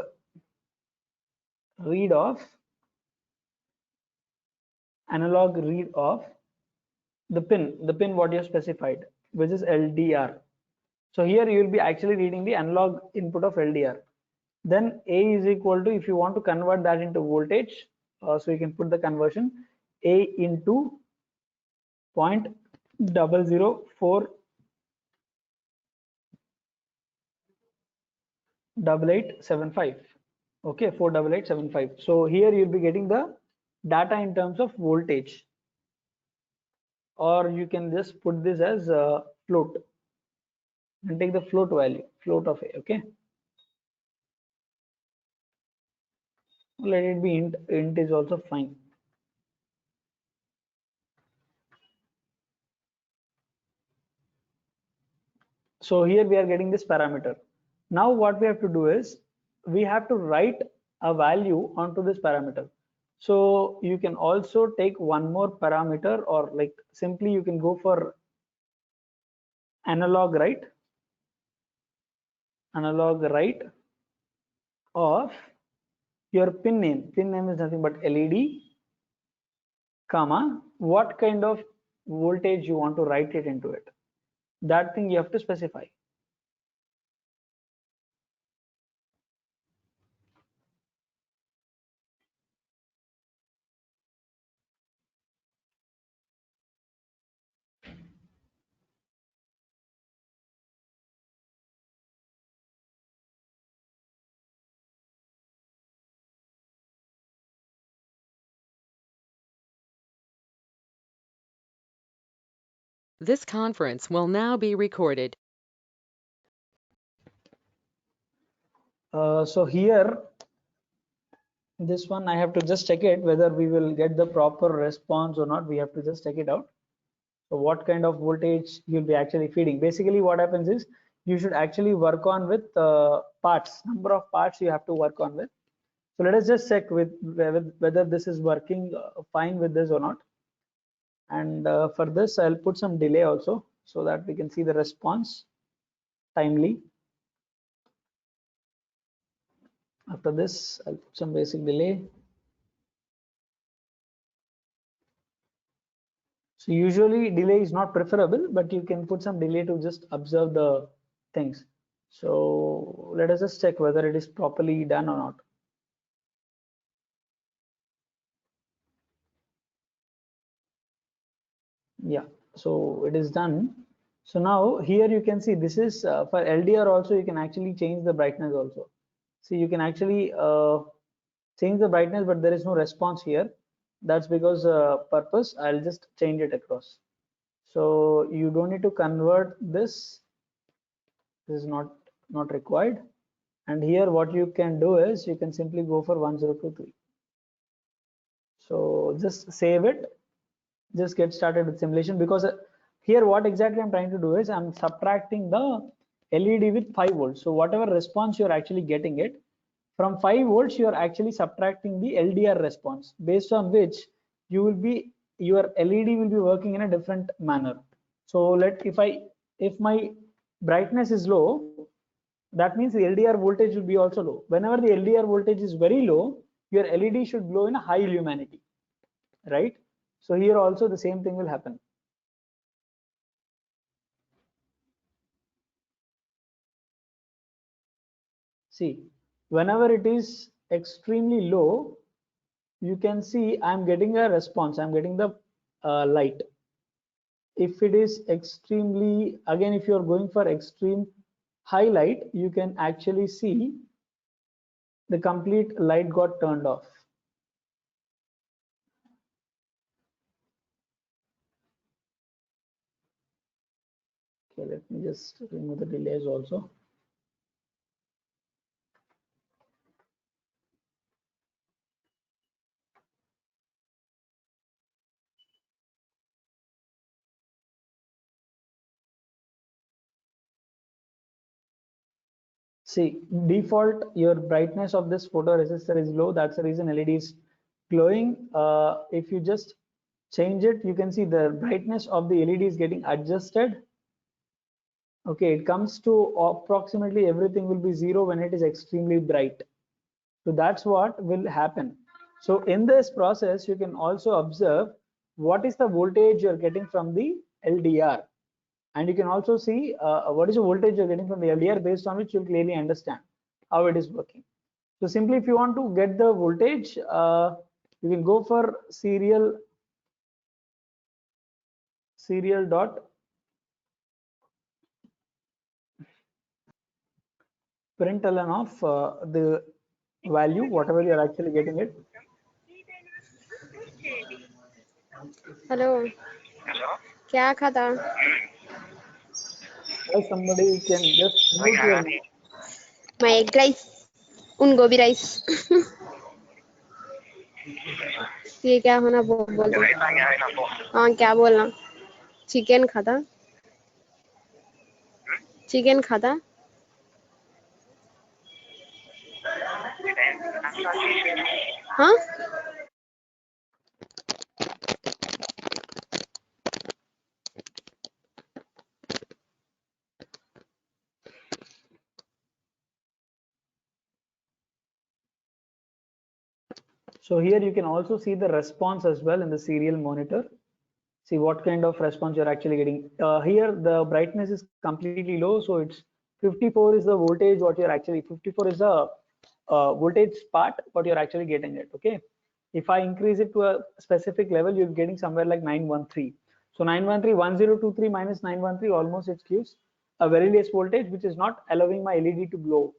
read of the pin what you have specified, which is LDR. So here you will be actually reading the analog input of LDR. Then a is equal to, if you want to convert that into voltage, so you can put the conversion a into 0.004 8875. Okay, 48875. So here you'll be getting the data in terms of voltage, or you can just put this as float and take the float value, float of a. Okay, let it be int. Int is also fine. So here we are getting this parameter. Now what we have to do is we have to write a value onto this parameter. So you can also take one more parameter, or like simply you can go for analog write of your pin name. Pin name is nothing but LED, comma, what kind of voltage you want to write it into it. That thing you have to specify. This conference will now be recorded. So here, this one I have to just check it whether we will get the proper response or not. We have to just check it out. So what kind of voltage you'll be actually feeding. Basically what happens is you should actually work on with parts, number of parts you have to work on with. So let us just check with whether this is working fine with this or not. And for this I'll put some delay also so that we can see the response timely. After this I'll put some basic delay. So usually delay is not preferable, but you can put some delay to just observe the things. So let us just check whether it is properly done or not. Yeah, so it is done. So now here you can see this is for LDR also you can actually change the brightness also. So you can actually change the brightness, but there is no response here. That's because purpose I'll just change it across. So you don't need to convert this. This is not required. And here what you can do is you can simply go for 1023. So just save it, just get started with simulation, because here what exactly I'm trying to do is I'm subtracting the LED with 5 volts. So whatever response you're actually getting it from 5 volts, you're actually subtracting the LDR response, based on which you will be your LED will be working in a different manner. So if my brightness is low, that means the LDR voltage will be also low. Whenever the LDR voltage is very low, your LED should glow in a high luminosity, right? So here also the same thing will happen. See, whenever it is extremely low, you can see I'm getting a response, I'm getting the light. If it is extremely, again, if you're going for extreme highlight, you can actually see the complete light got turned off. Okay, let me just remove the delays also. See, default your brightness of this photoresistor is low. That's the reason LED is glowing. If you just change it, you can see the brightness of the LED is getting adjusted. Okay, it comes to approximately everything will be 0 when it is extremely bright. So that's what will happen. So in this process, you can also observe what is the voltage you're getting from the LDR. And you can also see what is the voltage you're getting from the LDR, based on which you'll clearly understand how it is working. So simply, if you want to get the voltage, you can go for serial dot println of the value, whatever you're actually getting it. Hello क्या खाता Or somebody can just mute your mic. मैं egg rice उन गोभी rice ये क्या होना बोल हाँ क्या बोलना चिकन खाता हाँ So here you can also see the response as well in the serial monitor. See what kind of response you're actually getting. Here the brightness is completely low, so it's 54 is the voltage what you're actually 54 is the voltage part what you're actually getting it. Okay, if I increase it to a specific level, you're getting somewhere like 913. So 913 1023 minus 913, almost it gives a very less voltage, which is not allowing my LED to glow.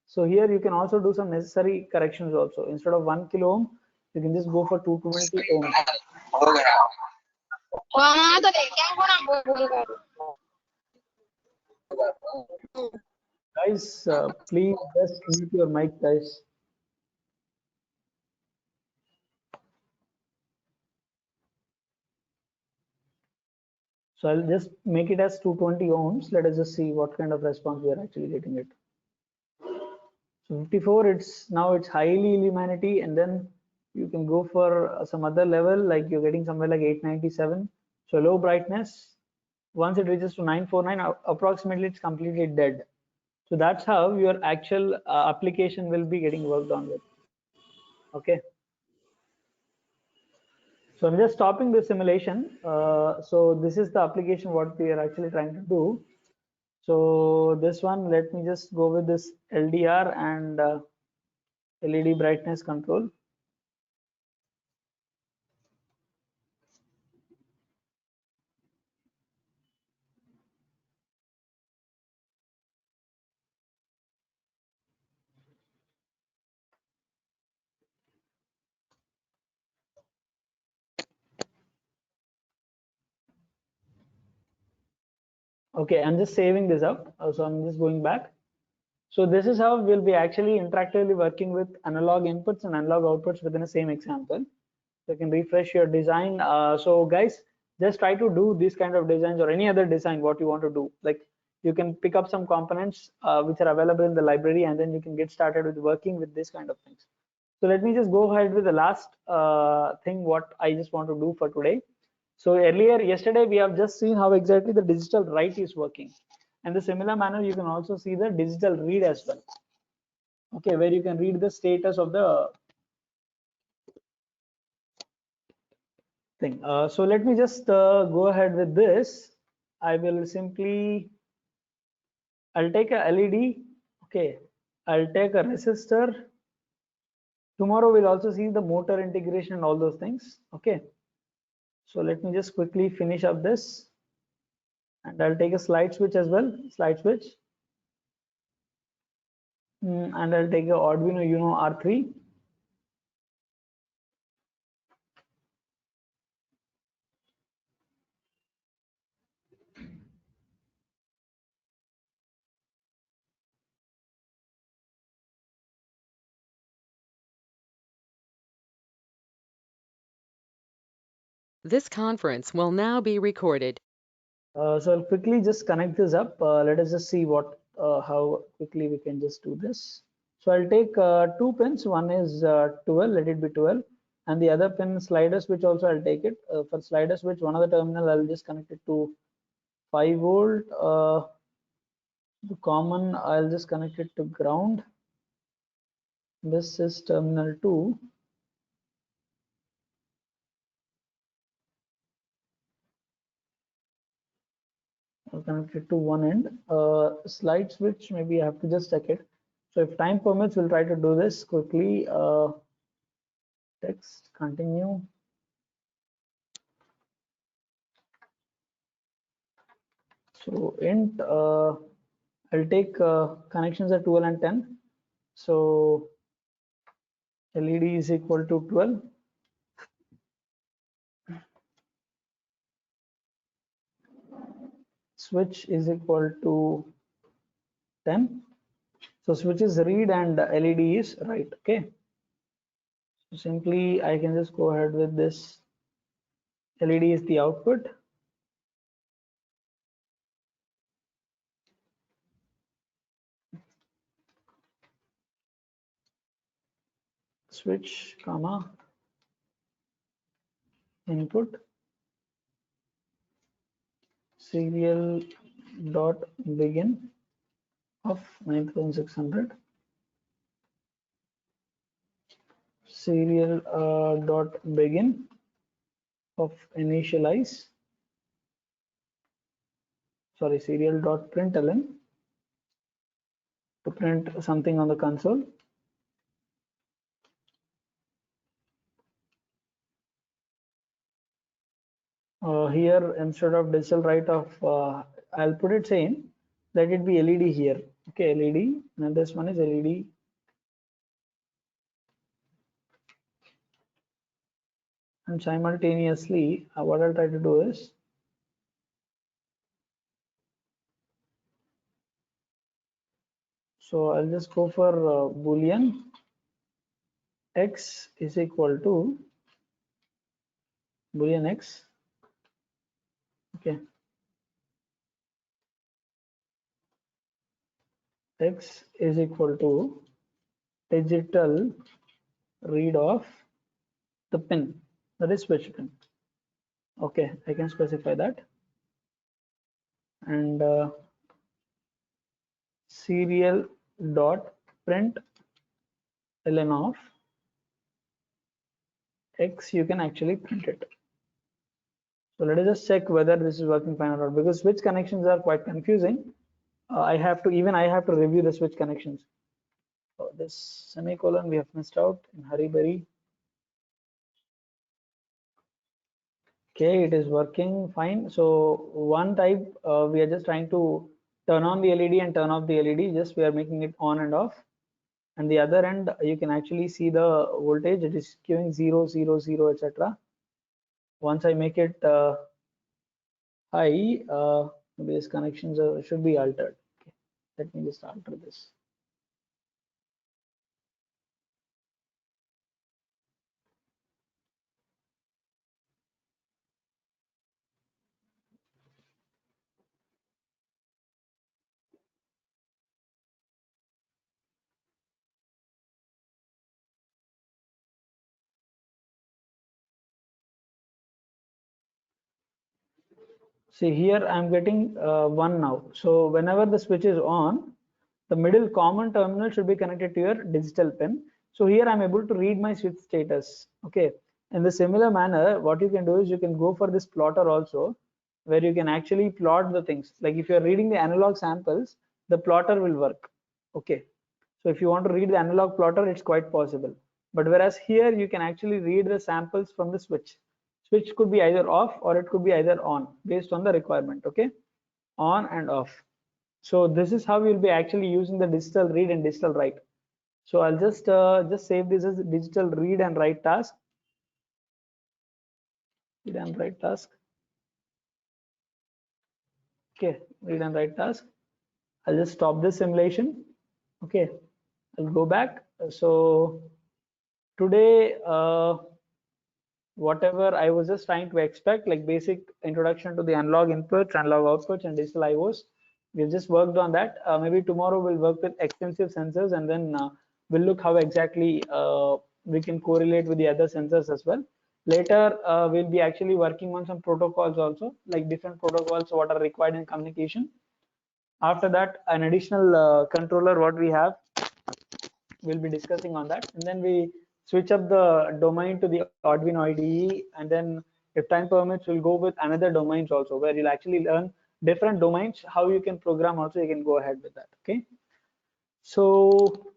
So here you can also do some necessary corrections also. Instead of 1 kilo ohm, you can just go for 220 ohm. Guys, please just mute your mic, guys. So I'll just make it as 220 ohms. Let us just see what kind of response we are actually getting it. So 54, it's highly illuminati, and then you can go for some other level, like you're getting somewhere like 897. So low brightness. Once it reaches to 949, approximately it's completely dead. So that's how your actual application will be getting worked on with. Okay. So I'm just stopping the simulation. So this is the application what we are actually trying to do. So this one, let me just go with this LDR and LED brightness control. Okay, I'm just saving this up. So I'm just going back. So this is how we'll be actually interactively working with analog inputs and analog outputs within the same example. So you can refresh your design. So guys, just try to do these kind of designs or any other design what you want to do. Like you can pick up some components which are available in the library, and then you can get started with working with this kind of things. So let me just go ahead with the last thing what I just want to do for today. So yesterday, we have just seen how exactly the digital write is working. And the similar manner, you can also see the digital read as well. Okay, where you can read the status of the thing. So let me just go ahead with this. I will simply, I'll take a LED. Okay, I'll take a resistor. Tomorrow we'll also see the motor integration and all those things. Okay. So let me just quickly finish up this. And I'll take a slide switch as well, slide switch. And I'll take a Arduino Uno R3. This conference will now be recorded. So I'll quickly just connect this up. Let us just see how quickly we can just do this. So I'll take 2 pins. One is 12, let it be 12. And the other pin slider switch also I'll take it. For slider switch, one of the terminal I'll just connect it to 5 volt. The common I'll just connect it to ground. This is terminal 2. I'll connect it to one end. Slide switch, maybe I have to just check it. So if time permits, we'll try to do this quickly. Text, continue. So int, I'll take connections at 12 and 10. So LED is equal to 12. Switch is equal to 10. So switch is read and LED is write. Okay. So simply I can just go ahead with this. LED is the output. Switch, comma, input, serial dot begin of 9600, serial dot begin of initialize, sorry, serial dot println to print something on the console. Here instead of digital write of I'll put it same, let it be LED here. Okay, LED, and this one is LED. And simultaneously what I'll try to do is So I'll just go for Boolean x is equal to Boolean x. Okay. X is equal to digital read of the pin, that is switch pin. Okay, I can specify that. And serial dot print ln of x, you can actually print it. So let us just check whether this is working fine or not, because switch connections are quite confusing. I have to review the switch connections. So this semicolon we have missed out in hurry berry. Okay, it is working fine. So one type we are just trying to turn on the LED and turn off the LED. Just we are making it on and off. And the other end, you can actually see the voltage. It is giving 0, 0, 0, etc. Once I make it high, these connections should be altered. Okay. Let me just alter this. See here, I'm getting 1 now. So whenever the switch is on, the middle common terminal should be connected to your digital pin. So here I'm able to read my switch status. Okay. In the similar manner, what you can do is you can go for this plotter also, where you can actually plot the things. Like if you're reading the analog samples, the plotter will work. Okay. So if you want to read the analog plotter, it's quite possible. But whereas here you can actually read the samples from the switch. Switch could be either off or it could be either on based on the requirement. Okay, on and off. So this is how we'll be actually using the digital read and digital write. So I'll just save this as digital read and write task. Read and write task. Okay, read and write task. I'll just stop this simulation. Okay, I'll go back. So today, whatever I was just trying to expect, like basic introduction to the analog inputs, analog outputs, and digital IOs, we've just worked on that. Maybe tomorrow we'll work with extensive sensors, and then we'll look how exactly we can correlate with the other sensors as well. Later, we'll be actually working on some protocols also, like different protocols what are required in communication. After that, an additional controller what we have, we'll be discussing on that, and then we switch up the domain to the Arduino IDE, and then if time permits, we'll go with another domains also, where you'll actually learn different domains, how you can program also. You can go ahead with that. Okay, so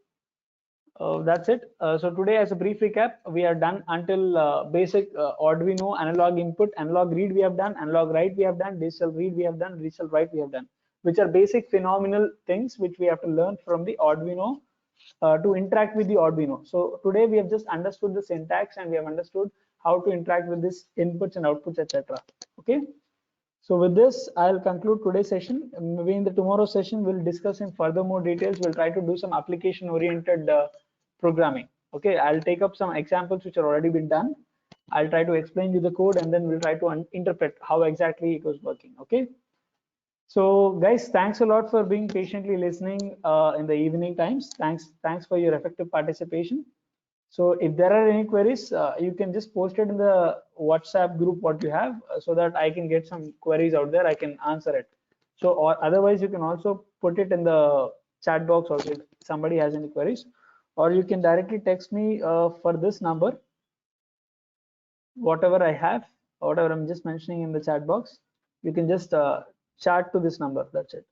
that's it. So today, as a brief recap, we are done until basic Arduino analog input, analog read we have done, analog write we have done, digital read we have done, digital write we have done, which are basic phenomenal things which we have to learn from the Arduino to interact with the Arduino. So today we have just understood the syntax and we have understood how to interact with this inputs and outputs, etc. Okay. So with this, I'll conclude today's session. Maybe in the tomorrow session, we'll discuss in further more details. We'll try to do some application-oriented programming. Okay, I'll take up some examples which are already been done. I'll try to explain you the code, and then we'll try to interpret how exactly it was working. Okay. So guys, thanks a lot for being patiently listening in the evening times. Thanks for your effective participation. So if there are any queries, you can just post it in the WhatsApp group what you have, so that I can get some queries out there. I can answer it. So or otherwise, you can also put it in the chat box also if somebody has any queries, or you can directly text me for this number. Whatever I have, whatever I'm just mentioning in the chat box, you can just chat to this number. That's it.